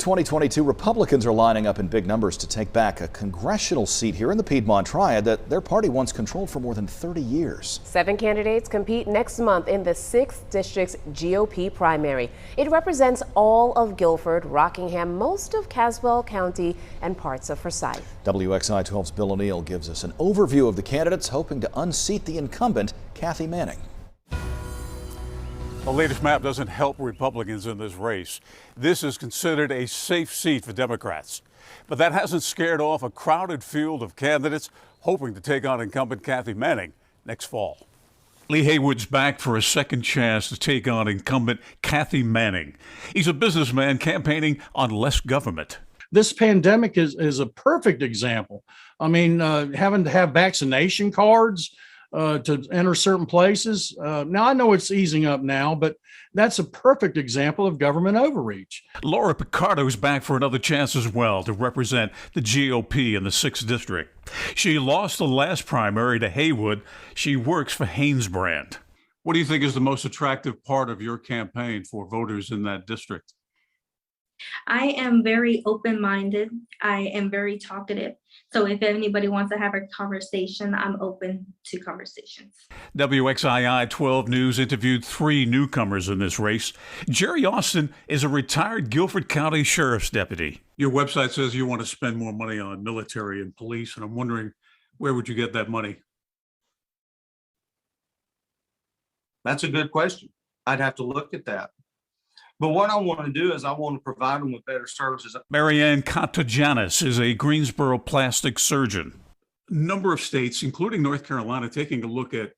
2022, Republicans are lining up in big numbers to take back a congressional seat here in the Piedmont Triad that their party once controlled for more than 30 years. 7 candidates compete next month in the 6th District's GOP primary. It represents all of Guilford, Rockingham, most of Caswell County, and parts of Forsyth. WXI 12's Bill O'Neill gives us an overview of the candidates hoping to unseat the incumbent, Kathy Manning. The latest map doesn't help Republicans in this race. This is considered a safe seat for Democrats. But that hasn't scared off a crowded field of candidates hoping to take on incumbent Kathy Manning next fall. Lee Haywood's back for a second chance to take on incumbent Kathy Manning. He's a businessman campaigning on less government. This pandemic is a perfect example. I mean, having to have vaccination cards to enter certain places. Now, I know it's easing up now, but that's a perfect example of government overreach. Laura Picardo's back for another chance as well to represent the GOP in the 6th District. She lost the last primary to Haywood. She works for Hanesbrand. What do you think is the most attractive part of your campaign for voters in that district? I am very open-minded. I am very talkative. So if anybody wants to have a conversation, I'm open to conversations. WXII 12 News interviewed 3 newcomers in this race. Jerry Austin is a retired Guilford County Sheriff's deputy. Your website says you want to spend more money on military and police, and I'm wondering, where would you get that money? That's a good question. I'd have to look at that. But what I want to do is I want to provide them with better services. Marianne Contagianis is a Greensboro plastic surgeon. A number of states, including North Carolina, taking a look at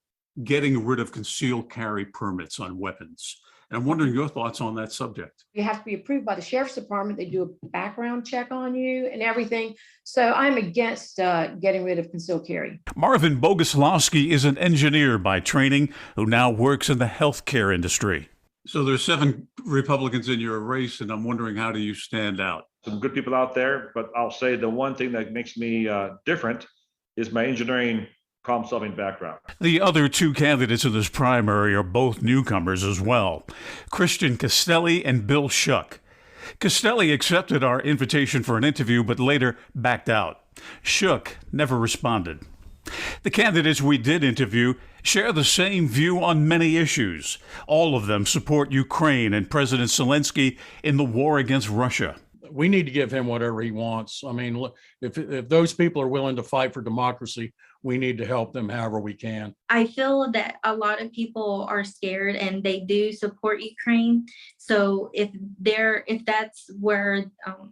getting rid of concealed carry permits on weapons. And I'm wondering your thoughts on that subject. You have to be approved by the Sheriff's Department. They do a background check on you and everything. So I'm against getting rid of concealed carry. Marvin Boguslawski is an engineer by training who now works in the healthcare industry. So there's 7 Republicans in your race, and I'm wondering, how do you stand out? Some good people out there, but I'll say the one thing that makes me different is my engineering problem-solving background. The other 2 candidates in this primary are both newcomers as well, Christian Castelli and Bill Shuck. Castelli accepted our invitation for an interview, but later backed out. Shuck never responded. The candidates we did interview share the same view on many issues. All of them support Ukraine and President Zelensky in the war against Russia. We need to give him whatever he wants. I mean, if those people are willing to fight for democracy, we need to help them however we can. I feel that a lot of people are scared and they do support Ukraine. So if that's where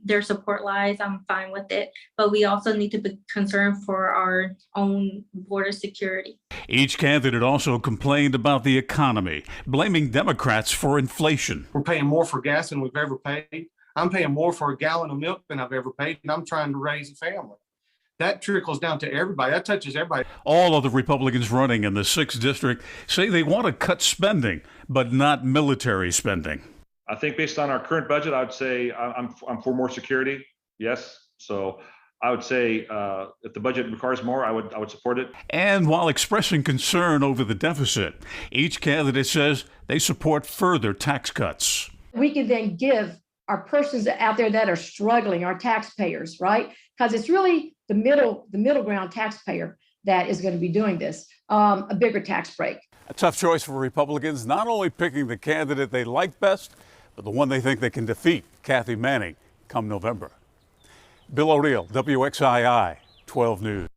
their support lies, I'm fine with it. But we also need to be concerned for our own border security. Each candidate also complained about the economy, blaming Democrats for inflation. We're paying more for gas than we've ever paid. I'm paying more for a gallon of milk than I've ever paid, and I'm trying to raise a family. That trickles down to everybody. That touches everybody. All of the Republicans running in the 6th District say they want to cut spending, but not military spending. I think based on our current budget, I would say I'm for more security. Yes. So I would say if the budget requires more, I would support it. And while expressing concern over the deficit, each candidate says they support further tax cuts. We could then give our persons out there that are struggling, our taxpayers, right? Because it's really the middle ground taxpayer that is going to be doing this, a bigger tax break. A tough choice for Republicans, not only picking the candidate they like best, but the one they think they can defeat, Kathy Manning, come November. Bill O'Neill, WXII 12 News.